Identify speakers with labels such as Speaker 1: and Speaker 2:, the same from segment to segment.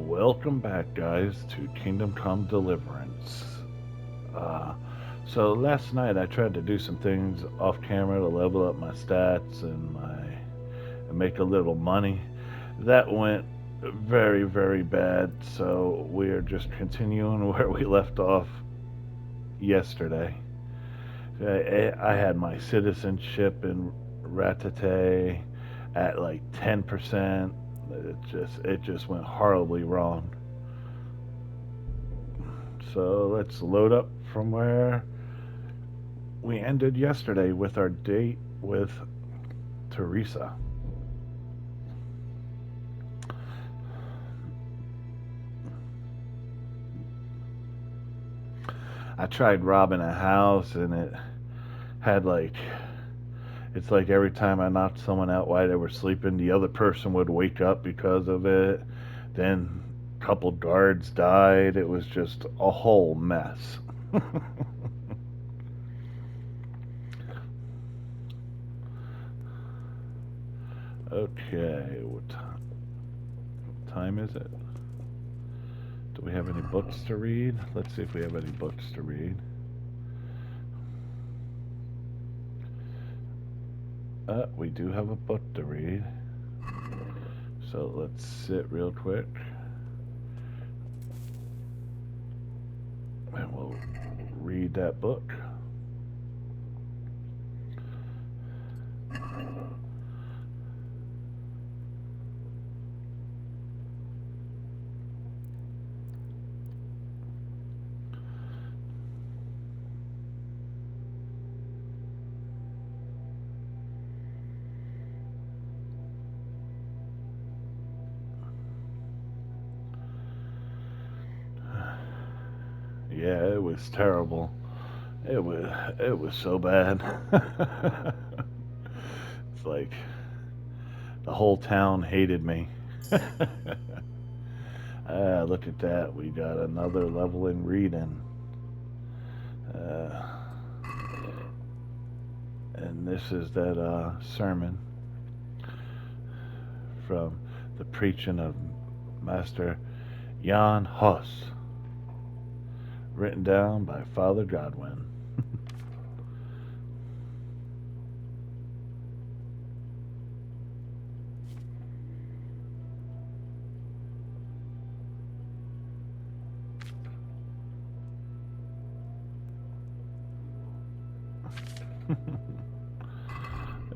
Speaker 1: Welcome back, guys, to Kingdom Come Deliverance. Uh, so last night I tried to do some things off camera to level up my stats and make a little money. That went very, very bad. So we're just continuing where we left off yesterday. I had my citizenship in Ratate at like 10%. It just went horribly wrong. So let's load up from where we ended yesterday with our date with Teresa. I tried robbing a house and it had like it's like every time I knocked someone out while they were sleeping, the other person would wake up because of it. Then a couple guards died. It was just a whole mess. Okay, time is it? Do we have any books to read? Let's see if we have any books to read. We do have a book to read. So let's sit real quick and we'll read that book. Yeah, it was terrible. It was it was so bad. It's like the whole town hated me. Look at that. We got another level in reading. Uh, and this is that sermon from the preaching of Master Jan Hus, written down by Father Godwin.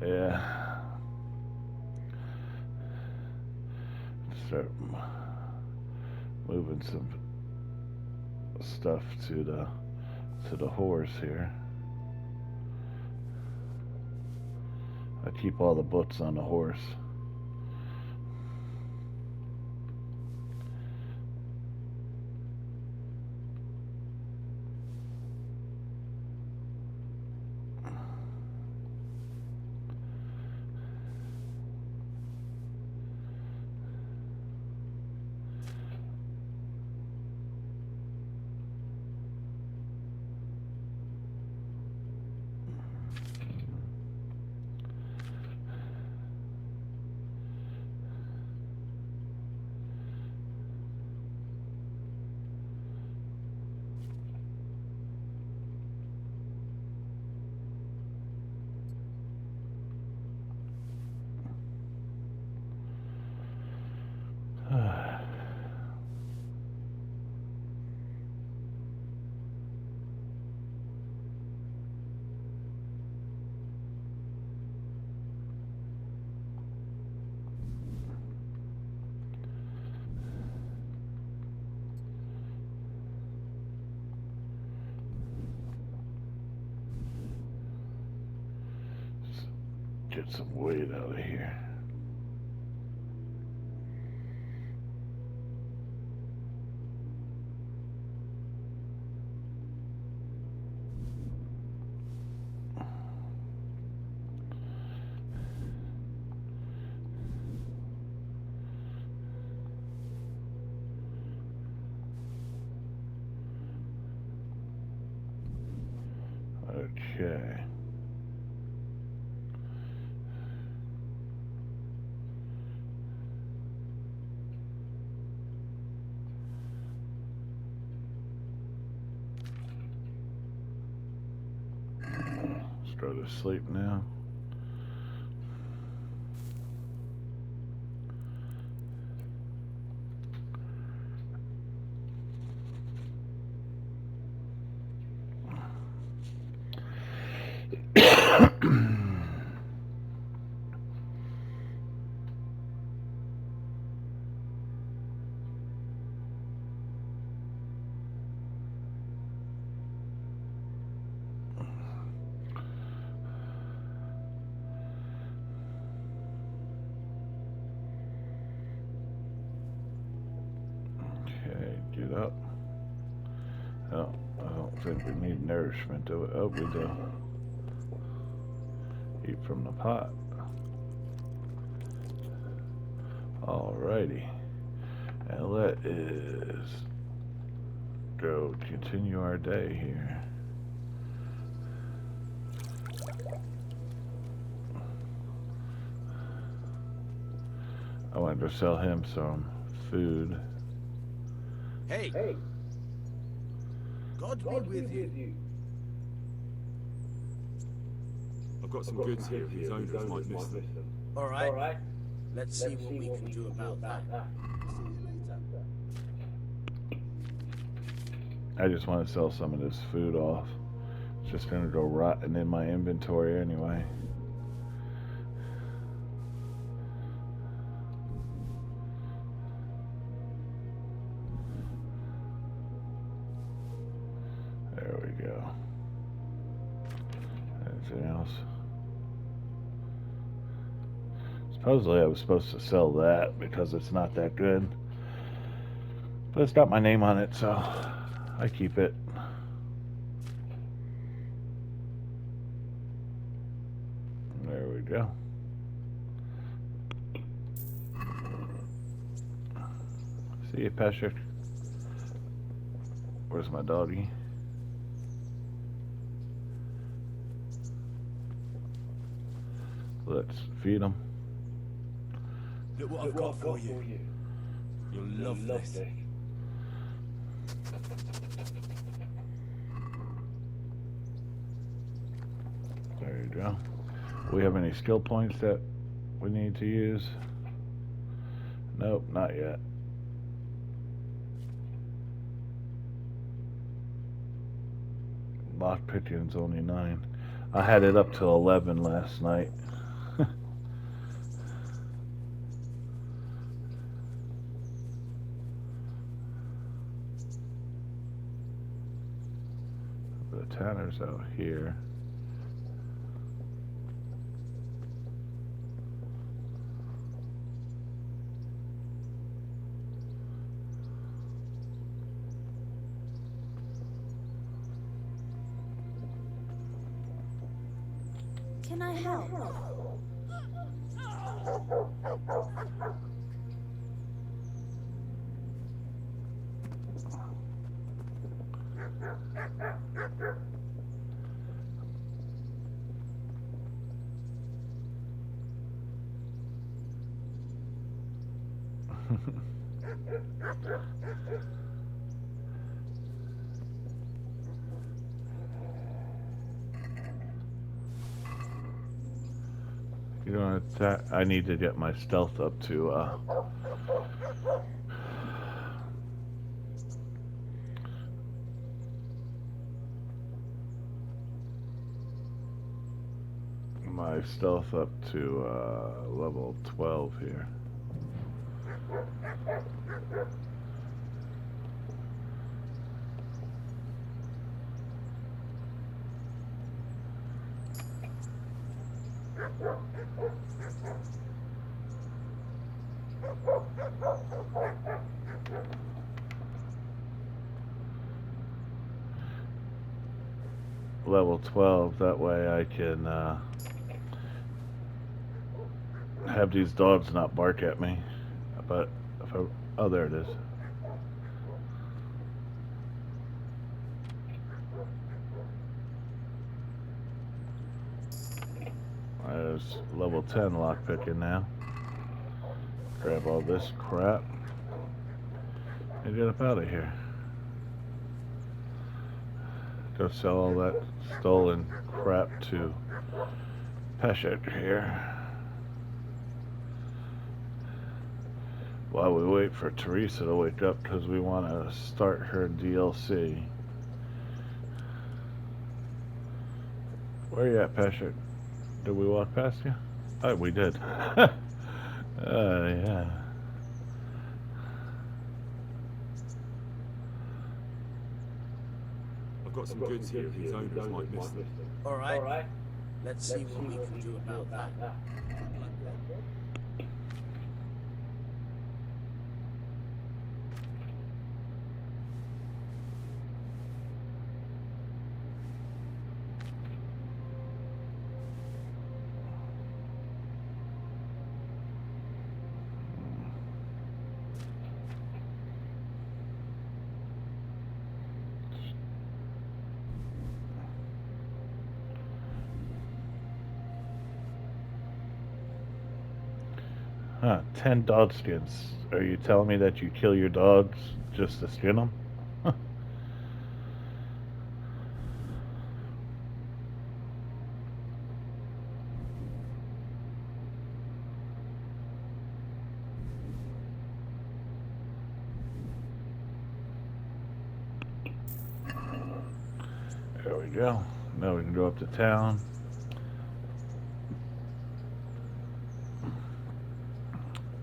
Speaker 1: Yeah. Start moving some stuff to the horse here. I keep all the books on the horse. Get some weight out of here. Okay. go to sleep now. Okay, get up. Oh, I don't think we need nourishment, do we? Oh, we do. Eat from the pot. Alrighty. And let us go continue our day here. I wanted to sell him some food.
Speaker 2: Hey, God be with you.
Speaker 3: I've got some goods here whose owners might miss them.
Speaker 2: All right. Let's see what we can do about that. See you later.
Speaker 1: I just want to sell some of this food off. It's just gonna go rotten in my inventory anyway. There we go. Anything else? Supposedly I was supposed to sell that because it's not that good. But it's got my name on it, so I keep it. There we go. See you, Patrick. Where's my doggy? Let's feed him.
Speaker 2: Look what I've got for you. You'll love this.
Speaker 1: There you go. We have any skill points that we need to use? Nope, not yet. Lock picking's only 9. I had it up to 11 last night. The Tanner's out here.
Speaker 4: Can I help?
Speaker 1: You know, I need to get my stealth up to level 12 here. Level 12, that way I can have these dogs not bark at me. But if I, oh, there it is. There's level 10 lockpicking now. Grab all this crap and get up out of here. Go sell all that stolen crap to Peshek here. While we wait for Teresa to wake up because we want to start her DLC. Where are you at, Peshek? Did we walk past you? Oh, we did. Yeah.
Speaker 3: I've got some goods here whose owners might miss them.
Speaker 2: All right. Let's see what we can do about that.
Speaker 1: Huh, 10 dog skins. Are you telling me that you kill your dogs just to skin them? There we go. Now we can go up to town.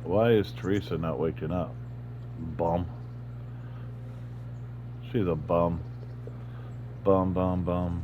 Speaker 1: Why is Teresa not waking up? Bum. She's a bum. Bum, bum, bum.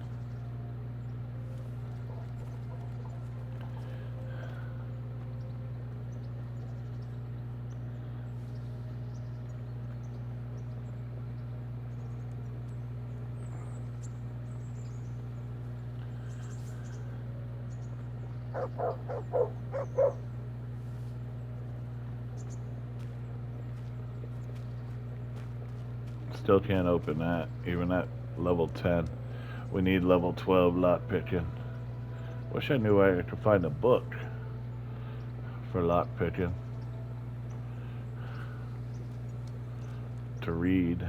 Speaker 1: Still can't open that, even at level 10. We need level 12 lot picking. Wish I knew where I could find a book for lot picking to read.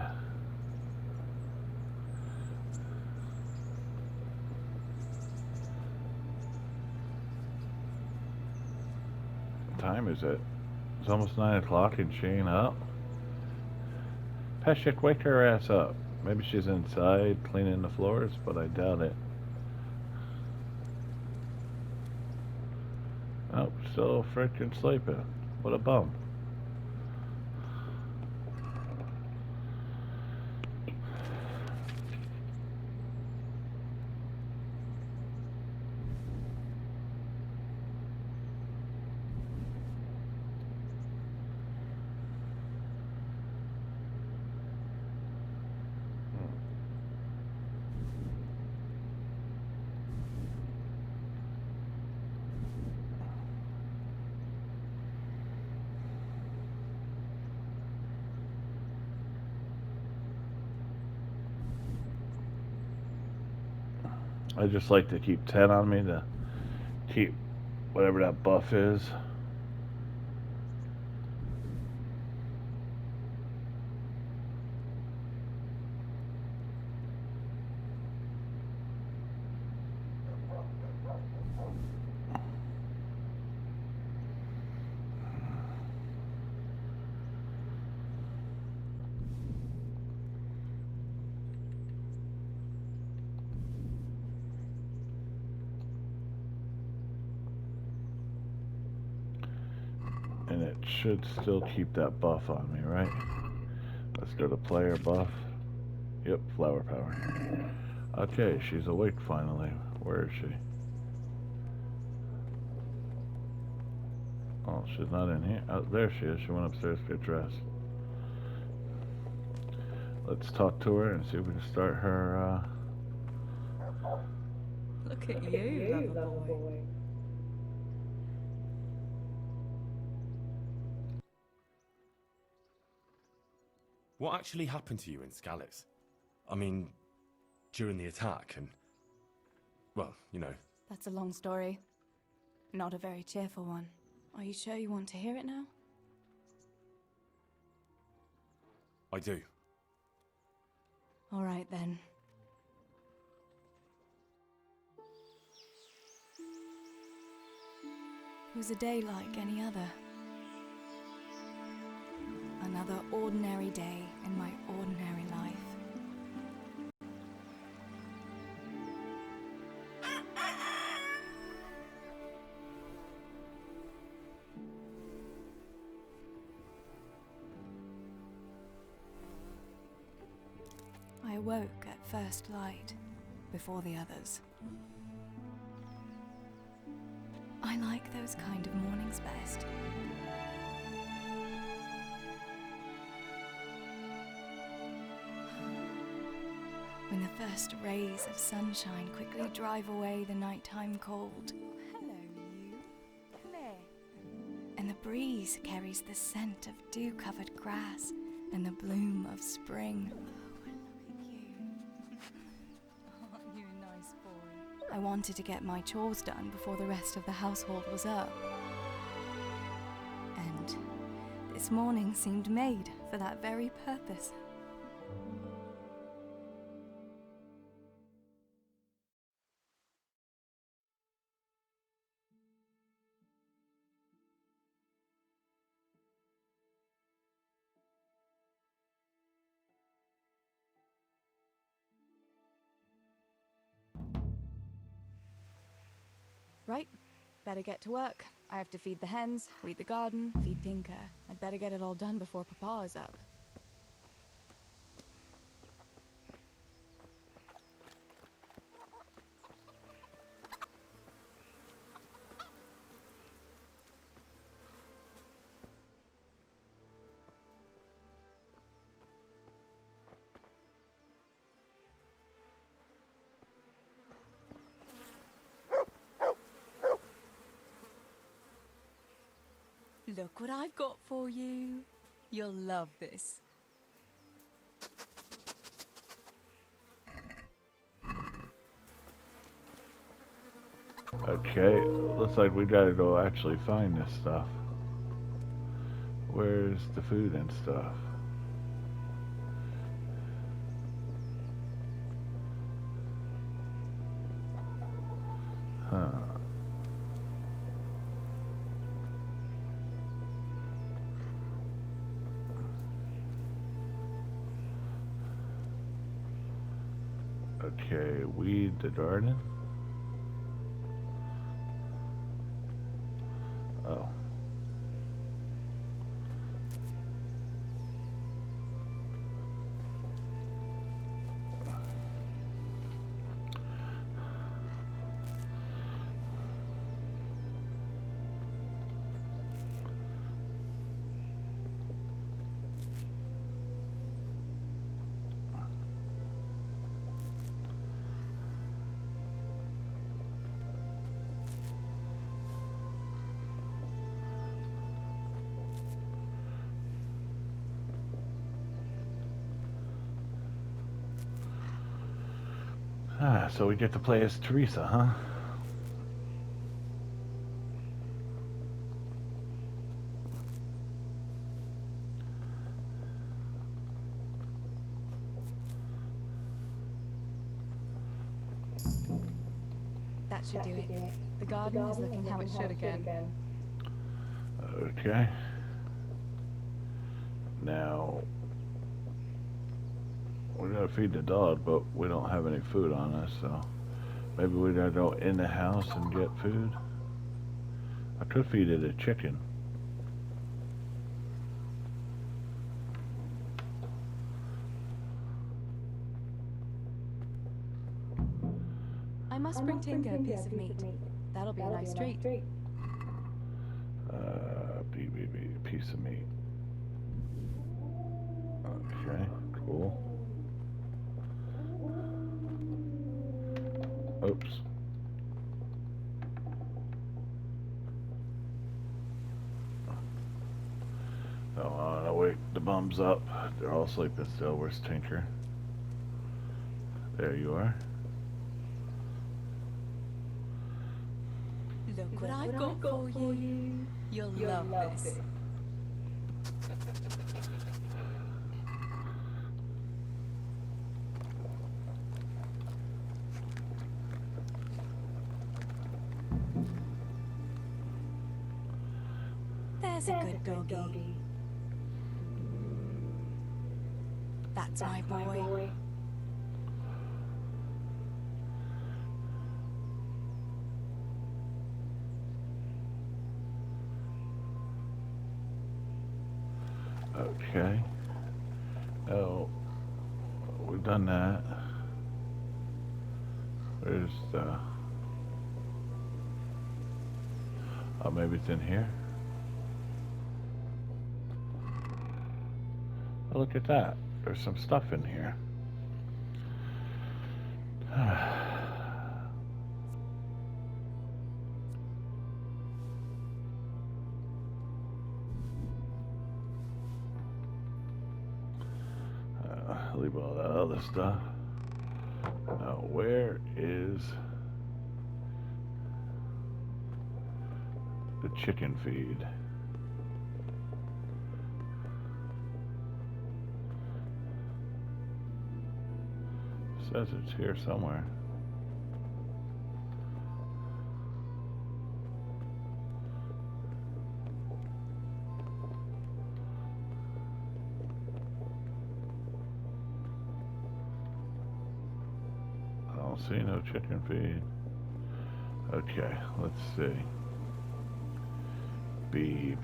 Speaker 1: What time is it? It's almost 9 o'clock and she ain't up. Peshek, wake her ass up. Maybe she's inside cleaning the floors, but I doubt it. Oh, still freaking sleeping. What a bum. I just like to keep 10 on me to keep whatever that buff is. And it should still keep that buff on me, right? Let's go to player buff. Yep, flower power. Okay, she's awake finally. Where is she? Oh, she's not in here. Oh, there she is. She went upstairs to get dressed. Let's talk to her and see if we can start her,
Speaker 5: Look at you, lover boy.
Speaker 3: What actually happened to you in Skalitz? I mean, during the attack and... well, you know.
Speaker 4: That's a long story. Not a very cheerful one. Are you sure you want to hear it now?
Speaker 3: I do.
Speaker 4: All right then. was a day like any other. Another ordinary day in my ordinary life. I awoke at first light, before the others. I like those kind of mornings best. When the first rays of sunshine quickly drive away the nighttime cold. Hello, you. Claire. And the breeze carries the scent of dew-covered grass and the bloom of spring. I wanted to get my chores done before the rest of the household was up. And this morning seemed made for that very purpose. Right, better get to work. I have to feed the hens, weed the garden, feed Tinker. I'd better get it all done before Papa is up. Look what I've got for you. You'll love this.
Speaker 1: Okay, looks like we gotta go actually find this stuff. Where's the food and stuff? Huh. Okay, weed the garden. Oh. Ah, so we get to play as Teresa, huh?
Speaker 4: That should do it. The garden is looking how it should again.
Speaker 1: Okay. Now, we gotta feed the dog, but we don't have any food on us, so maybe we gotta go in the house and get food. I could feed it a chicken.
Speaker 4: I must bring Tinker a piece of meat. That'll be a nice treat.
Speaker 1: Piece of meat. Okay, cool. Oops. Oh, I'll wake the bums up. They're all sleeping still. Where's Tinker? There you are.
Speaker 4: Look what I've got for you. You'll love this. There's a good doggy. That's my boy.
Speaker 1: Okay. Oh, we've done that. Where's the... Oh, maybe it's in here. Oh, look at that. There's some stuff in here. Leave all that other stuff. Now, where is the chicken feed? Says it's here somewhere. I don't see no chicken feed. Okay, let's see. B.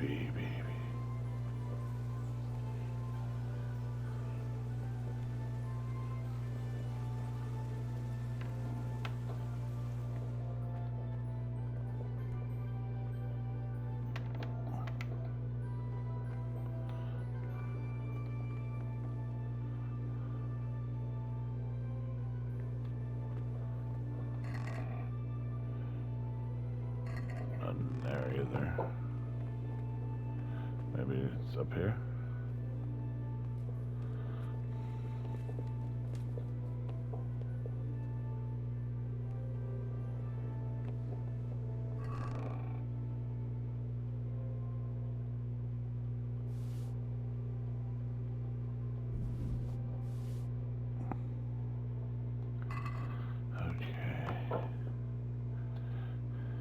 Speaker 1: An area there. Maybe it's up here.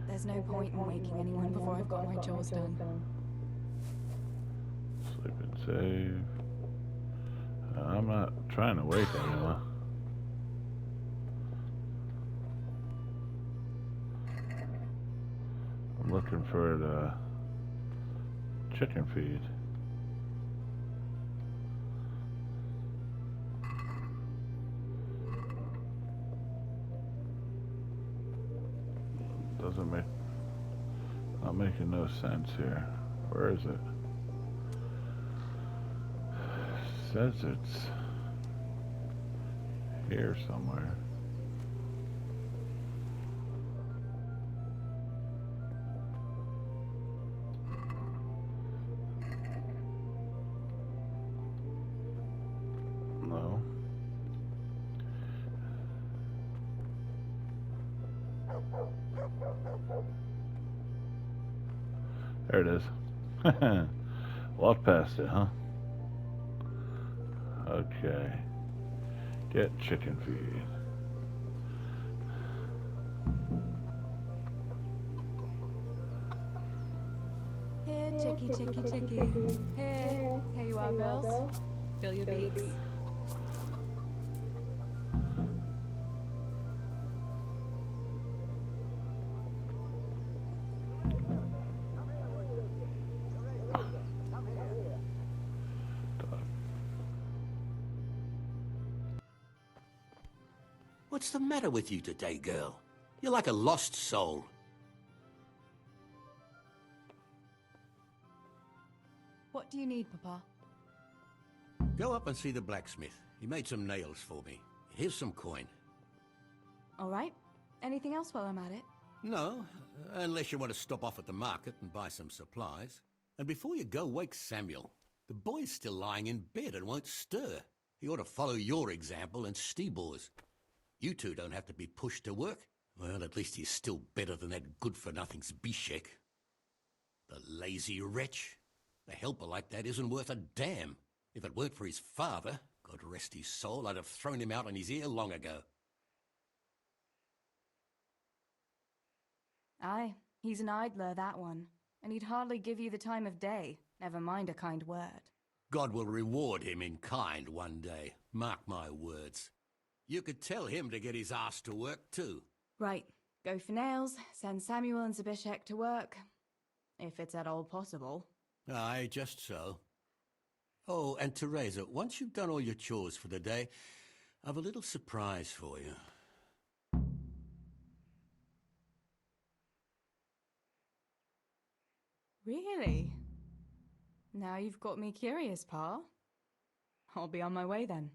Speaker 4: There's no point in waking anyone before I've got my chores done.
Speaker 1: Sleep and save. I'm not trying to wake anyone. I'm looking for the chicken feed. Doesn't make... Not making no sense here. Where is it? Says it's here somewhere. No. There it is. Walk past it, huh? Okay. Get chicken feed.
Speaker 5: Here, chicky. Here you are, girls. Fill your beaks.
Speaker 2: What's the matter with you today, girl? You're like a lost soul.
Speaker 5: What do you need, Papa?
Speaker 2: Go up and see the blacksmith. He made some nails for me. Here's some coin.
Speaker 5: All right. Anything else while I'm at it?
Speaker 2: No, unless you want to stop off at the market and buy some supplies. And before you go, wake Samuel. The boy's still lying in bed and won't stir. He ought to follow your example and Stebor's. You two don't have to be pushed to work. Well, at least he's still better than that good-for-nothing Zbyszek. The lazy wretch. A helper like that isn't worth a damn. If it weren't for his father, God rest his soul, I'd have thrown him out on his ear long ago.
Speaker 5: Aye, he's an idler, that one.
Speaker 4: and he'd hardly give you the time of day, never mind a kind word.
Speaker 2: God will reward him in kind one day. Mark my words. You could tell him to get his ass to work too.
Speaker 4: Right, go for nails, send Samuel and Zabishek to work. If it's at all possible.
Speaker 2: Aye, just so. Oh, and Teresa, once you've done all your chores for the day, I've a little surprise for you.
Speaker 4: Really? Now you've got me curious, Pa. I'll be on my way then.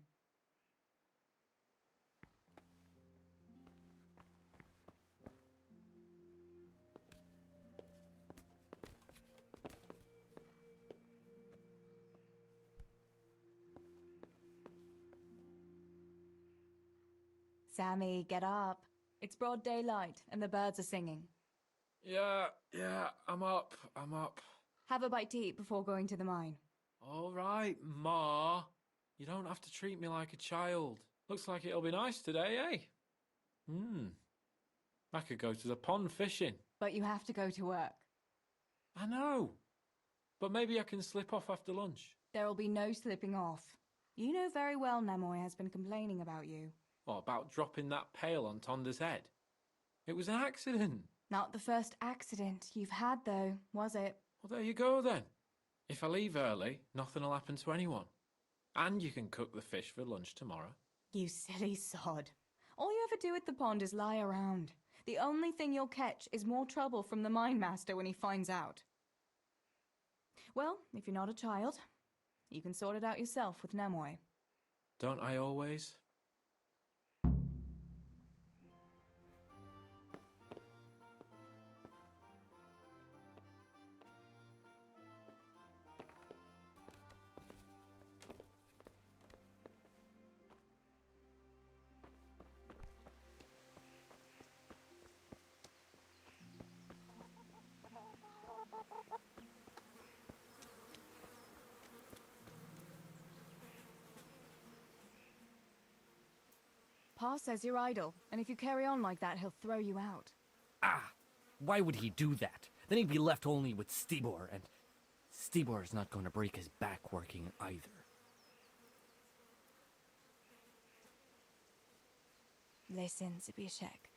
Speaker 4: Sammy, get up. It's broad daylight and the birds are singing.
Speaker 6: Yeah, I'm up.
Speaker 4: Have a bite to eat before going to the mine.
Speaker 6: All right, Ma. You don't have to treat me like a child. Looks like it'll be nice today, eh? I could go to the pond fishing.
Speaker 4: But you have to go to work.
Speaker 6: I know. But maybe I can slip off after lunch.
Speaker 4: There'll be no slipping off. You know very well Nemoy has been complaining about you.
Speaker 6: What about dropping that pail on Tonda's head? It was an accident.
Speaker 4: Not the first accident you've had, though, was it?
Speaker 6: Well, there you go then. If I leave early, nothing will happen to anyone. And you can cook the fish for lunch tomorrow.
Speaker 4: You silly sod. All you ever do at the pond is lie around. The only thing you'll catch is more trouble from the mine master when he finds out. Well, if you're not a child, you can sort it out yourself with Nemoy.
Speaker 6: Don't I always?
Speaker 4: Pa says you're idle, and if you carry on like that, he'll throw you out.
Speaker 7: Ah! Why would he do that? Then he'd be left only with Stibor, and Stibor's not going to break his back working either.
Speaker 4: Listen, Zabishek.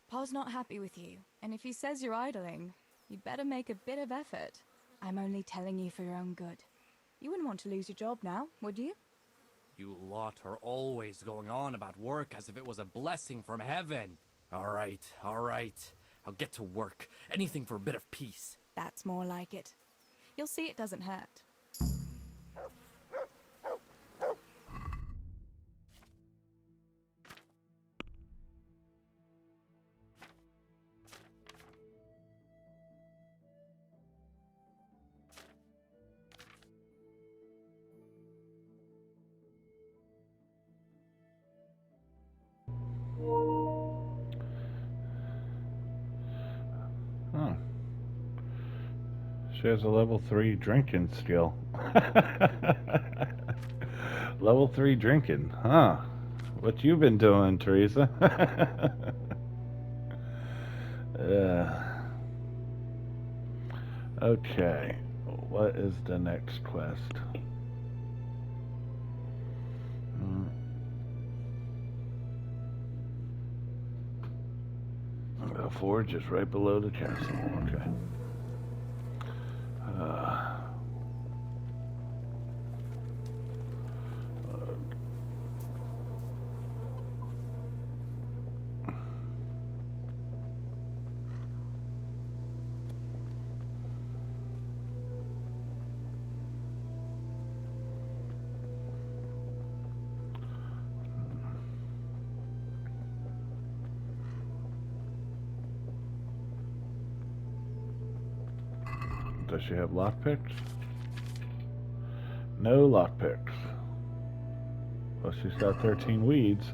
Speaker 4: Pa's not happy with you, and if he says you're idling, you'd better make a bit of effort. I'm only telling you for your own good. You wouldn't want to lose your job now, would you?
Speaker 7: You lot are always going on about work as if it was a blessing from heaven. All right. I'll get to work. Anything for a bit of peace.
Speaker 4: That's more like it. You'll see it doesn't hurt.
Speaker 1: Huh. She has a level 3 drinking skill. Level 3 drinking, huh? What you been doing, Teresa? Okay, what is the next quest? The forge is right below the castle. Okay. Does she have lockpicks? No lockpicks. Well, she's got 13 weeds.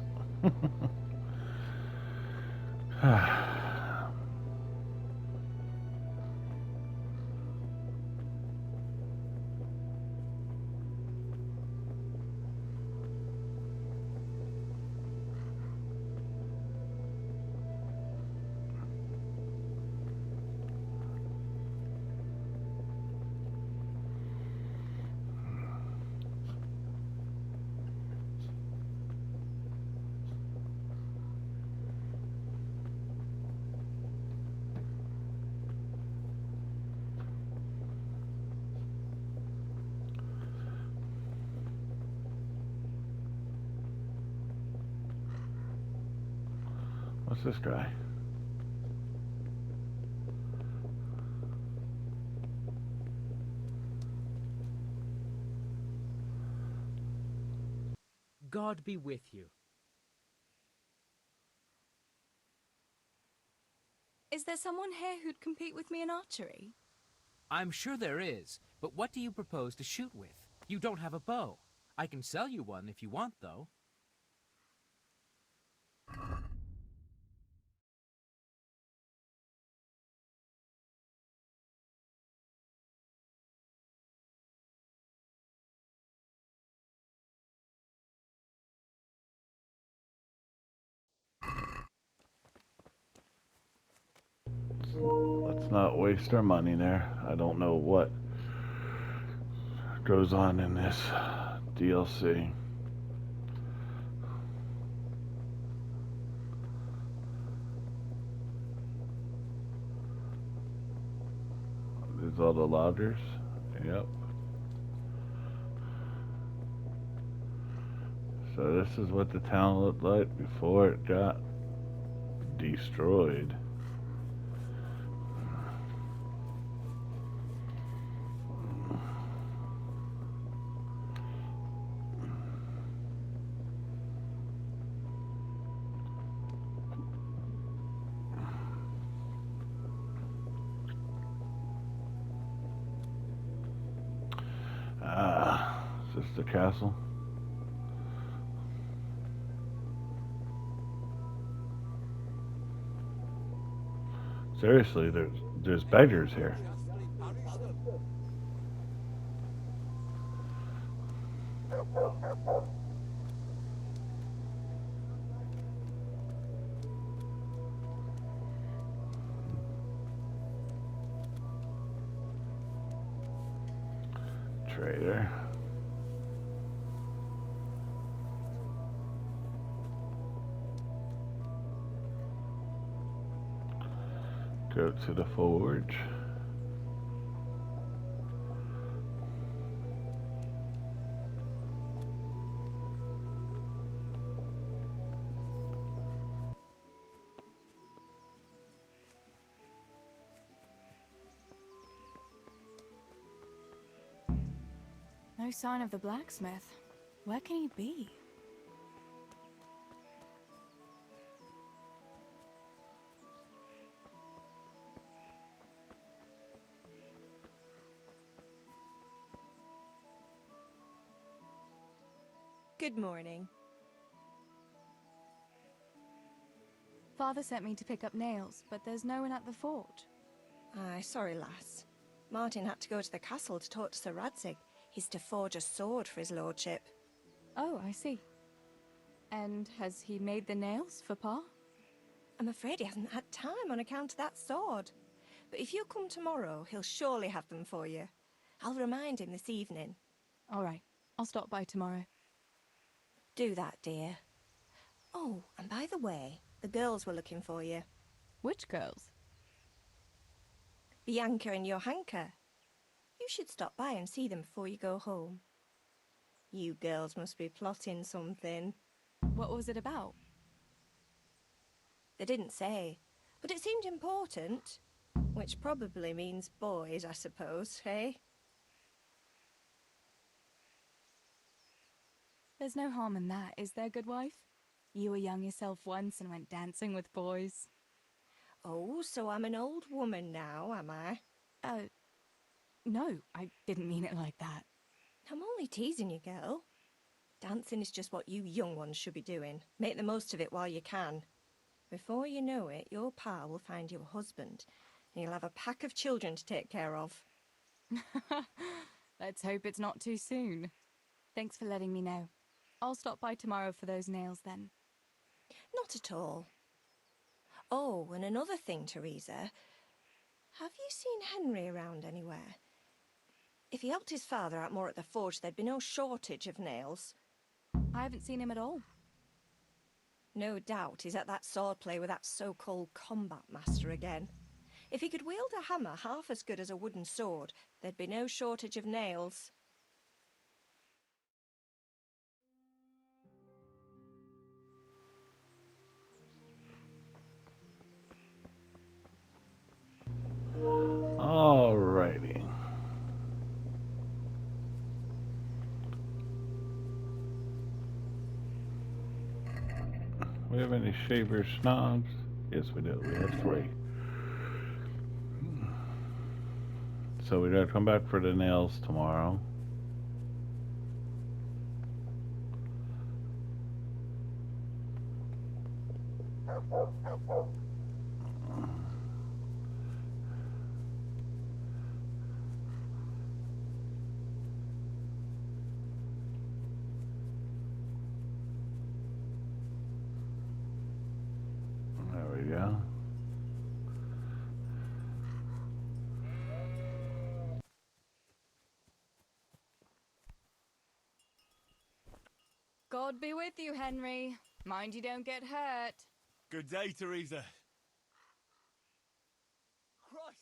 Speaker 1: What's this guy?
Speaker 8: God be with you.
Speaker 4: Is there someone here who'd compete with me in archery?
Speaker 8: I'm sure there is, but what do you propose to shoot with? You don't have a bow. I can sell you one if you want, though.
Speaker 1: Let's not waste our money there. I don't know what goes on in this DLC. These all the loggers. Yep. So this is what the town looked like before it got destroyed. Is this the castle? Seriously, there's beggars here. Trader. Go to the forge.
Speaker 4: No sign of the blacksmith. Where can he be?
Speaker 5: Good morning.
Speaker 4: Father sent me to pick up nails, but there's no one at the forge.
Speaker 9: Aye, sorry, lass. Martin had to go to the castle to talk to Sir Radzig. He's to forge a sword for his lordship.
Speaker 4: Oh, I see. And has he made the nails for Pa?
Speaker 9: I'm afraid he hasn't had time on account of that sword. But if you come tomorrow, he'll surely have them for you. I'll remind him this evening.
Speaker 4: All right, I'll stop by tomorrow.
Speaker 9: Do that, dear. Oh, and by the way, the girls were looking for you.
Speaker 4: Which girls?
Speaker 9: Bianca and Johanka. You should stop by and see them before you go home. You girls must be plotting something.
Speaker 4: What was it about?
Speaker 9: They didn't say, but it seemed important. Which probably means boys, I suppose, eh?
Speaker 4: There's no harm in that, is there, good wife? You were young yourself once and went dancing with boys.
Speaker 9: Oh, so I'm an old woman now, am I?
Speaker 4: No, I didn't mean it like that.
Speaker 9: I'm only teasing you, girl. Dancing is just what you young ones should be doing. Make the most of it while you can. Before you know it, your pa will find you a husband, and you'll have a pack of children to take care of.
Speaker 4: Let's hope it's not too soon. Thanks for letting me know. I'll stop by tomorrow for those nails then.
Speaker 9: Not at all. Oh, and another thing, Teresa. Have you seen Henry around anywhere? If he helped his father out more at the forge, there'd be no shortage of nails.
Speaker 4: I haven't seen him at all.
Speaker 9: No doubt he's at that swordplay with that so-called combat master again. If he could wield a hammer half as good as a wooden sword, there'd be no shortage of nails.
Speaker 1: We have any shaver snobs? Yes, we do. We have 3. So we gotta come back for the nails tomorrow. There we go.
Speaker 5: God be with you, Henry. Mind you don't get hurt.
Speaker 3: Good day, Teresa. Christ!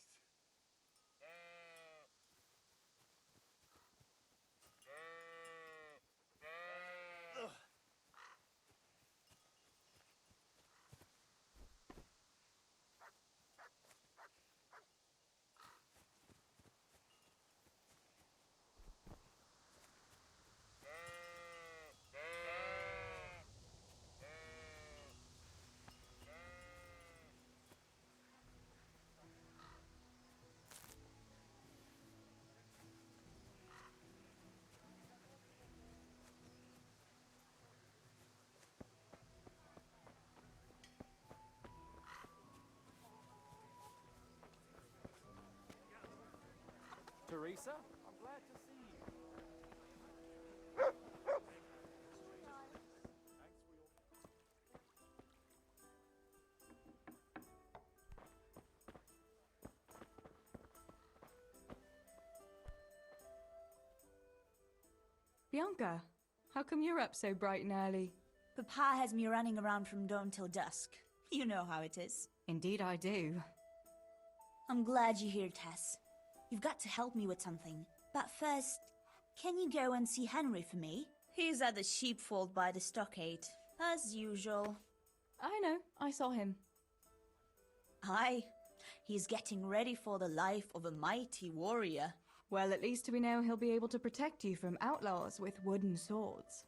Speaker 7: Teresa? I'm glad to see you.
Speaker 5: Bianca, how come you're up so bright and early?
Speaker 10: Papa has me running around from dawn till dusk. You know how it is.
Speaker 5: Indeed I do.
Speaker 10: I'm glad you're here, Tess. You've got to help me with something. But first, can you go and see Henry for me? He's at the sheepfold by the stockade, as usual.
Speaker 5: I know, I saw him.
Speaker 10: Aye, he's getting ready for the life of a mighty warrior.
Speaker 5: Well, at least we know he'll be able to protect you from outlaws with wooden swords.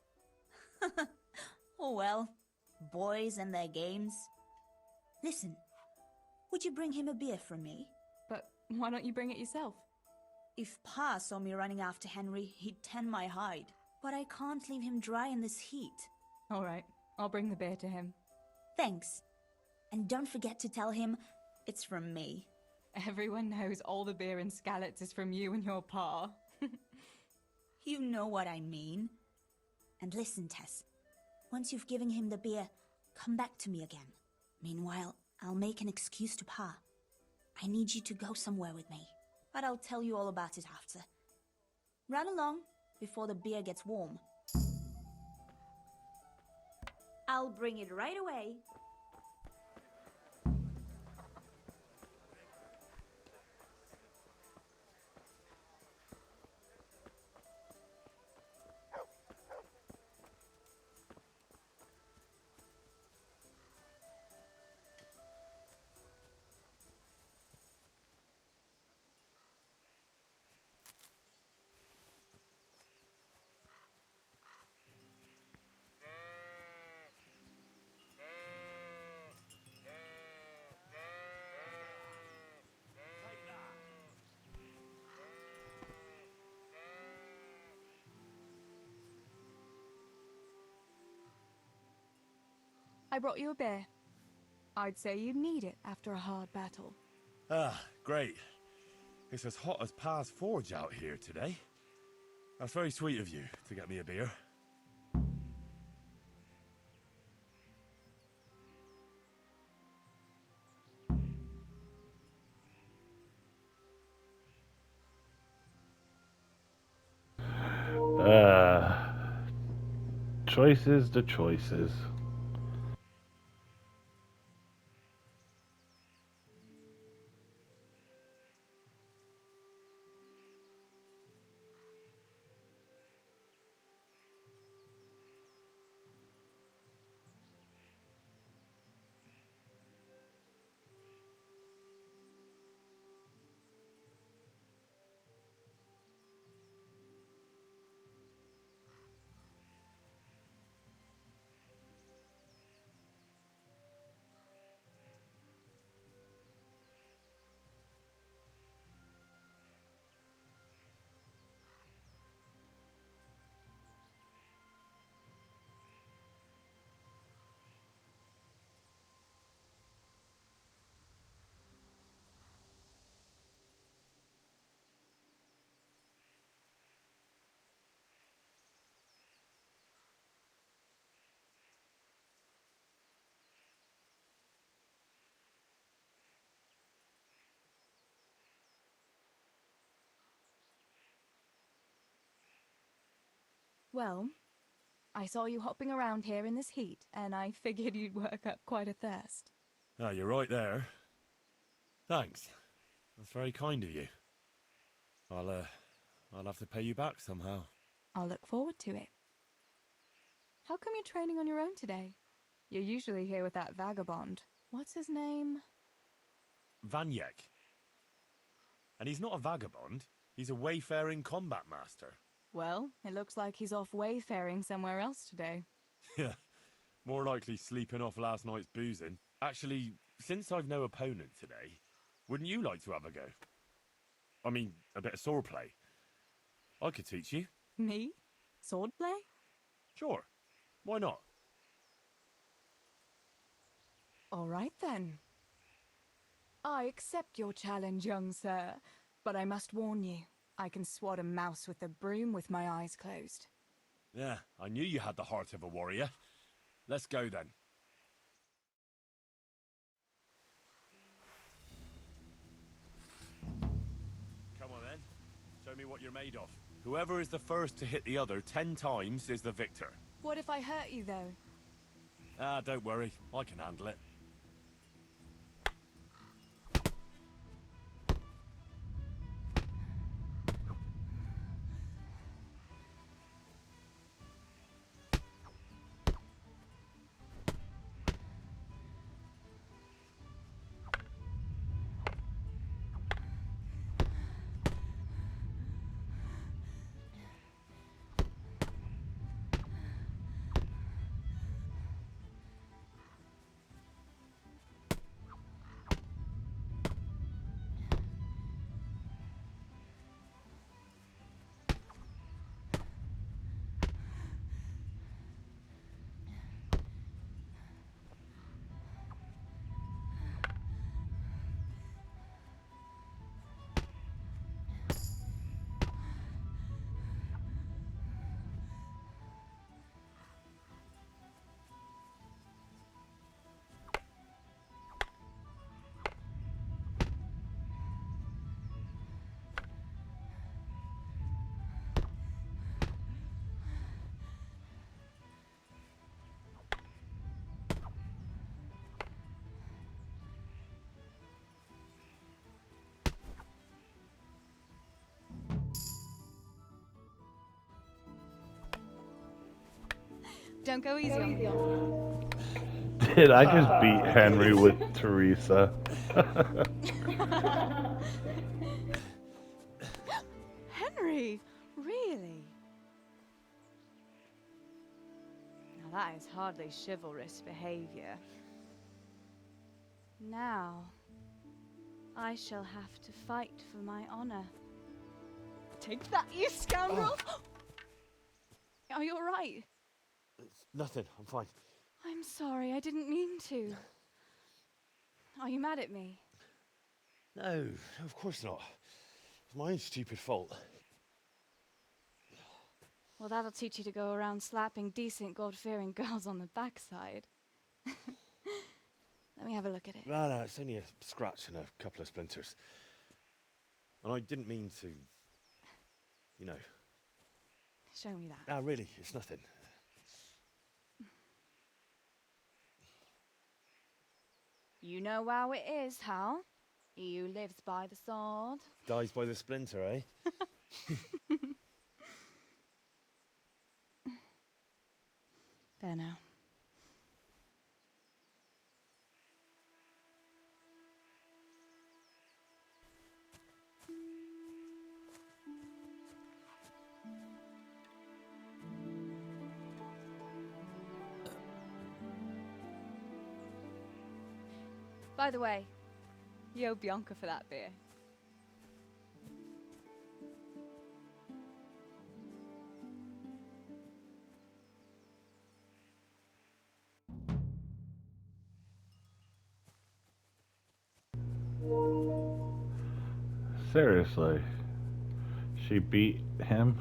Speaker 10: Oh well, boys and their games. Listen, would you bring him a beer from me?
Speaker 5: But why don't you bring it yourself?
Speaker 10: If Pa saw me running after Henry, he'd tan my hide. But I can't leave him dry in this heat.
Speaker 5: All right, I'll bring the beer to him.
Speaker 10: Thanks. And don't forget to tell him it's from me.
Speaker 5: Everyone knows all the beer in Skalitz is from you and your pa.
Speaker 10: You know what I mean. And listen, Tess. Once you've given him the beer, come back to me again. Meanwhile, I'll make an excuse to Pa. I need you to go somewhere with me. But I'll tell you all about it after. Run along before the beer gets warm. I'll bring it right away.
Speaker 5: I brought you a beer. I'd say you'd need it after a hard battle.
Speaker 3: Ah, great. It's as hot as Pa's Forge out here today. That's very sweet of you to get me a beer.
Speaker 1: Choices to choices.
Speaker 5: Well, I saw you hopping around here in this heat, and I figured you'd work up quite a thirst.
Speaker 3: Ah, you're right there. Thanks. That's very kind of you. I'll have to pay you back somehow.
Speaker 5: I'll look forward to it. How come you're training on your own today? You're usually here with that vagabond. What's his name?
Speaker 3: Vanyek. And he's not a vagabond. He's a wayfaring combat master.
Speaker 5: Well, it looks like he's off wayfaring somewhere else today.
Speaker 3: Yeah, more likely sleeping off last night's boozing. Actually, since I've no opponent today, wouldn't you like to have a go? I mean, a bit of swordplay. I could teach you.
Speaker 5: Me? Swordplay?
Speaker 3: Sure. Why not?
Speaker 5: All right then. I accept your challenge, young sir, but I must warn you, I can swat a mouse with a broom with my eyes closed.
Speaker 3: Yeah, I knew you had the heart of a warrior. Let's go then. Come on then. Show me what you're made of. Whoever is the first to hit the other 10 times is the victor.
Speaker 5: What if I hurt you, though?
Speaker 3: Ah, don't worry. I can handle it.
Speaker 5: Don't go easy on me.
Speaker 1: Did I just beat Henry with Teresa?
Speaker 5: Henry? Really? Now that is hardly chivalrous behavior. Now, I shall have to fight for my honor. Take that, you scoundrel! Are you alright?
Speaker 3: Nothing. I'm fine.
Speaker 5: I'm sorry, I didn't mean to. Are you mad at me?
Speaker 3: No, of course not. It's my own stupid fault.
Speaker 5: Well, that'll teach you to go around slapping decent, God-fearing girls on the backside. Let me have a look at it.
Speaker 3: No, it's only a scratch and a couple of splinters. And I didn't mean to, you know.
Speaker 5: Show me that.
Speaker 3: No, really, it's nothing.
Speaker 5: You know how it is, Hal? He who lives by the sword
Speaker 3: Dies by the splinter, eh?
Speaker 5: There now. By the way, you owe Bianca for that beer.
Speaker 1: Seriously. She beat him?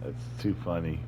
Speaker 1: That's too funny.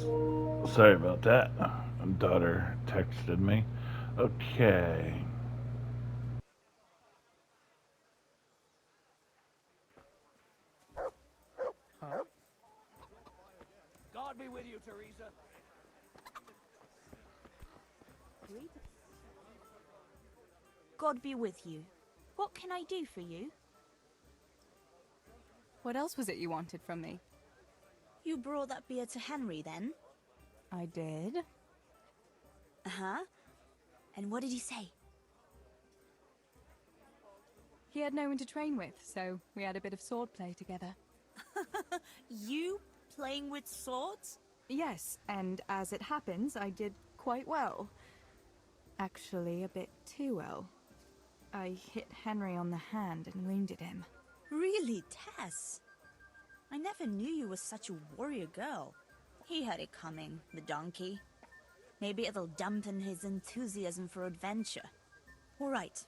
Speaker 1: Sorry about that. Daughter texted me. Okay.
Speaker 7: God be with you, Teresa.
Speaker 10: God be with you. What can I do for you?
Speaker 5: What else was it you wanted from me?
Speaker 10: You brought that beer to Henry, then?
Speaker 5: I did.
Speaker 10: Uh-huh. And what did he say?
Speaker 5: He had no one to train with, so we had a bit of swordplay together.
Speaker 10: You playing with swords?
Speaker 5: Yes, and as it happens, I did quite well. Actually, a bit too well. I hit Henry on the hand and wounded him.
Speaker 10: Really, Tess? I never knew you were such a warrior girl. He had it coming, the donkey. Maybe it'll dampen his enthusiasm for adventure. All right,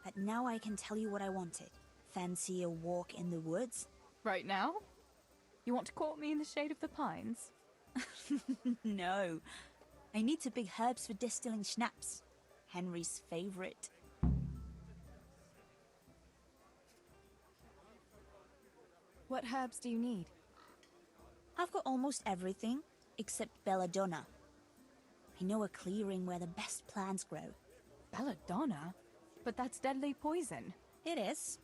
Speaker 10: but now I can tell you what I wanted. Fancy a walk in the woods?
Speaker 5: Right now? You want to court me in the shade of the pines?
Speaker 10: No. I need to pick herbs for distilling schnapps. Henry's favorite.
Speaker 5: What herbs do you need?
Speaker 10: I've got almost everything except belladonna. I know a clearing where the best plants grow.
Speaker 5: Belladonna? But that's deadly poison.
Speaker 10: It is,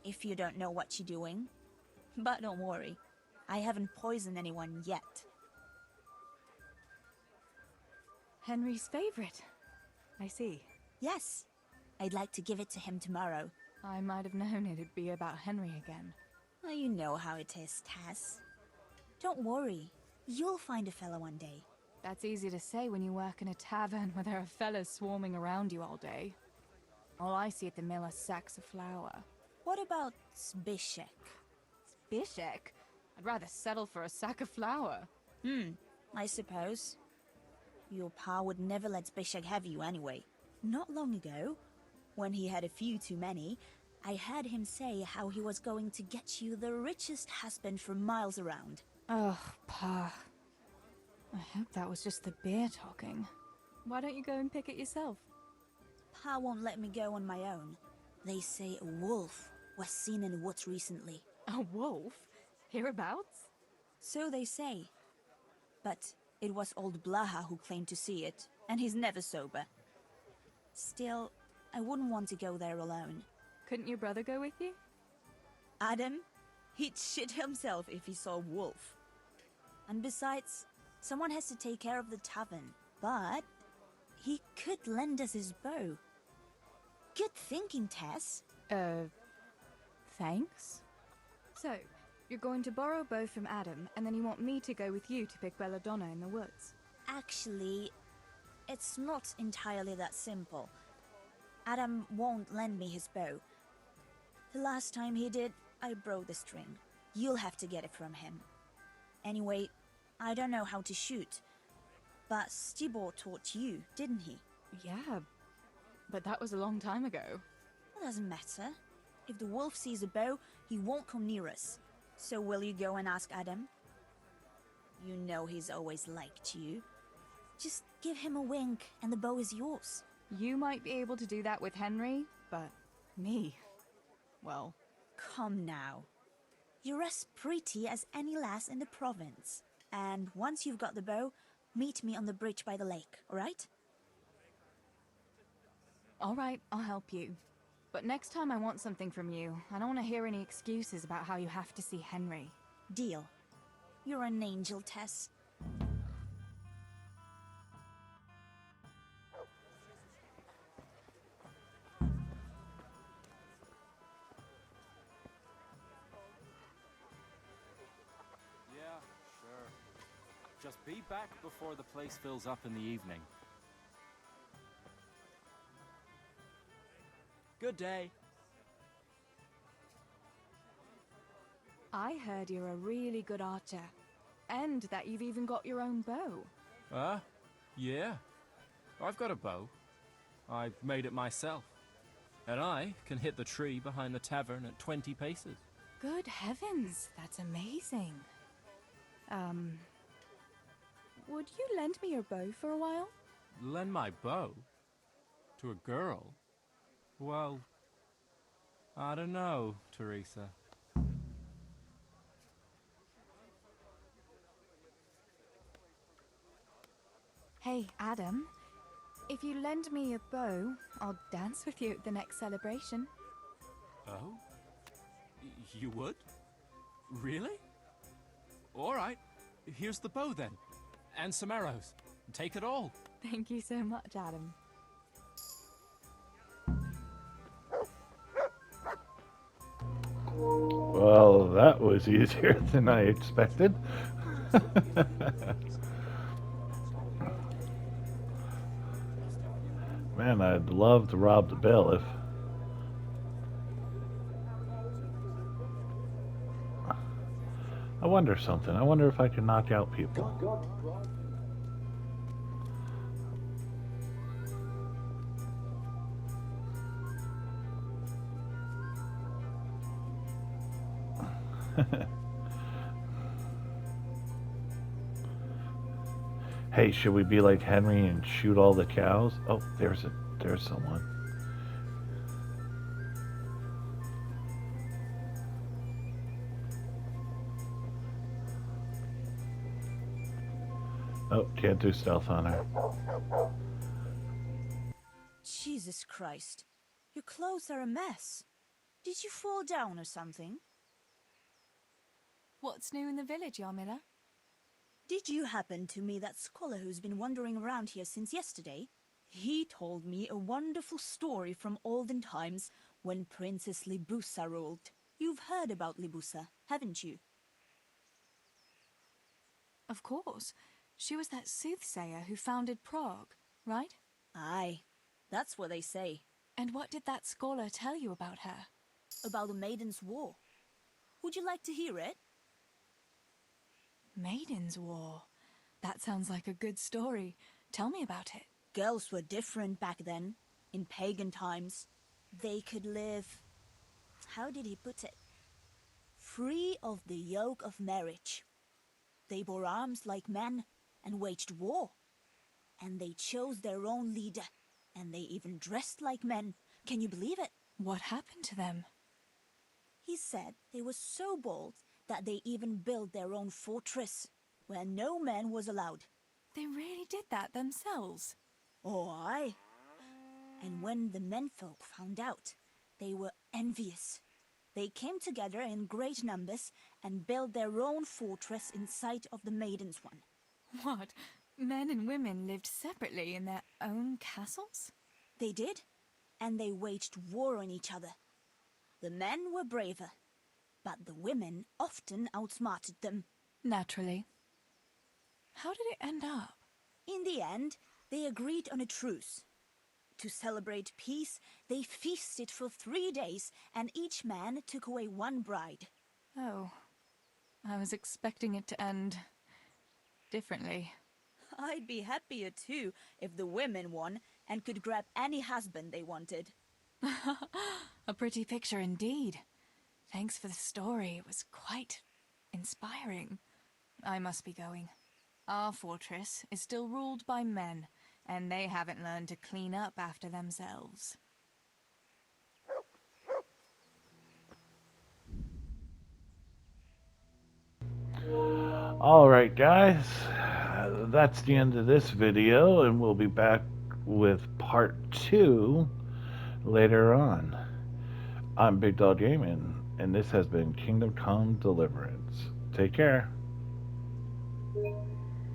Speaker 10: if you don't know what you're doing. But don't worry, I haven't poisoned anyone yet.
Speaker 5: Henry's favorite. I see.
Speaker 10: Yes, I'd like to give it to him tomorrow.
Speaker 5: I might have known it'd be about Henry again.
Speaker 10: Well, you know how it is, Tess. Don't worry, you'll find a fella one day.
Speaker 5: That's easy to say when you work in a tavern where there are fellas swarming around you all day. All I see at the mill are sacks of flour.
Speaker 10: What about Zbyszek?
Speaker 5: Zbyszek? I'd rather settle for a sack of flour.
Speaker 10: I suppose. Your pa would never let Zbyszek have you anyway. Not long ago, when he had a few too many, I heard him say how he was going to get you the richest husband for miles around.
Speaker 5: Oh, Pa. I hope that was just the beer talking. Why don't you go and pick it yourself?
Speaker 10: Pa won't let me go on my own. They say a wolf was seen in the woods recently.
Speaker 5: A wolf? Hereabouts?
Speaker 10: So they say. But it was old Blaha who claimed to see it, and he's never sober. Still, I wouldn't want to go there alone.
Speaker 5: Couldn't your brother go with you?
Speaker 10: Adam? He'd shit himself if he saw a wolf. And besides, someone has to take care of the tavern. But he could lend us his bow. Good thinking, Tess.
Speaker 5: Thanks? So, you're going to borrow a bow from Adam, and then you want me to go with you to pick belladonna in the woods?
Speaker 10: Actually, it's not entirely that simple. Adam won't lend me his bow. The last time he did, I broke the string. You'll have to get it from him. Anyway, I don't know how to shoot. But Stibor taught you, didn't he?
Speaker 5: Yeah, but that was a long time ago.
Speaker 10: It doesn't matter. If the wolf sees a bow, he won't come near us. So will you go and ask Adam? You know he's always liked you. Just give him a wink and the bow is yours.
Speaker 5: You might be able to do that with Henry, but me, well...
Speaker 10: Come now. You're as pretty as any lass in the province. And once you've got the bow, meet me on the bridge by the lake, alright?
Speaker 5: Alright, I'll help you. But next time I want something from you, I don't want to hear any excuses about how you have to see Henry.
Speaker 10: Deal. You're an angel, Tess.
Speaker 7: Yeah, sure. Just be back before the place fills up in the evening. Good day.
Speaker 5: I heard you're a really good archer. And that you've even got your own bow.
Speaker 7: Yeah. I've got a bow. I made it myself. And I can hit the tree behind the tavern at 20 paces.
Speaker 5: Good heavens, that's amazing. Would you lend me your bow for a while?
Speaker 7: Lend my bow? To a girl? Well, I don't know, Teresa.
Speaker 5: Hey, Adam. If you lend me your bow, I'll dance with you at the next celebration.
Speaker 7: Oh? You would? Really? All right. Here's the bow then. And some arrows. Take it all.
Speaker 5: Thank you so much, Adam.
Speaker 1: Well, that was easier than I expected. Man, I'd love to rob the bailiff. I wonder something. I wonder if I can knock out people. Hey, should we be like Henry and shoot all the cows? Oh, there's someone. Oh, can't do stealth on her.
Speaker 10: Jesus Christ. Your clothes are a mess. Did you fall down or something?
Speaker 4: What's new in the village, Yarmila?
Speaker 10: Did you happen to meet that scholar who's been wandering around here since yesterday? He told me a wonderful story from olden times when Princess Libussa ruled. You've heard about Libussa, haven't you?
Speaker 4: Of course. She was that soothsayer who founded Prague, right?
Speaker 10: Aye, that's what they say.
Speaker 4: And what did that scholar tell you about her?
Speaker 10: About the Maiden's War. Would you like to hear it?
Speaker 4: Maiden's War. That sounds like a good story. Tell me about it.
Speaker 10: Girls were different back then, in pagan times. They could live... how did he put it? Free of the yoke of marriage. They bore arms like men and waged war. And they chose their own leader. And they even dressed like men. Can you believe it?
Speaker 4: What happened to them?
Speaker 10: He said they were so bold that they even built their own fortress, where no man was allowed.
Speaker 4: They really did that themselves?
Speaker 10: Oh, aye. And when the menfolk found out, they were envious. They came together in great numbers and built their own fortress in sight of the Maiden's one.
Speaker 4: What? Men and women lived separately in their own castles?
Speaker 10: They did, and they waged war on each other. The men were braver, but the women often outsmarted them.
Speaker 4: Naturally. How did it end up?
Speaker 10: In the end, they agreed on a truce. To celebrate peace, they feasted for 3 days, and each man took away one bride.
Speaker 4: Oh, I was expecting it to end differently.
Speaker 10: I'd be happier too if the women won and could grab any husband they wanted.
Speaker 4: A pretty picture indeed. Thanks for the story. It was quite inspiring. I must be going. Our fortress is still ruled by men, and they haven't learned to clean up after themselves.
Speaker 1: Alright guys, that's the end of this video, and we'll be back with part 2 later on. I'm Big Dog Gaming, and this has been Kingdom Come Deliverance. Take care.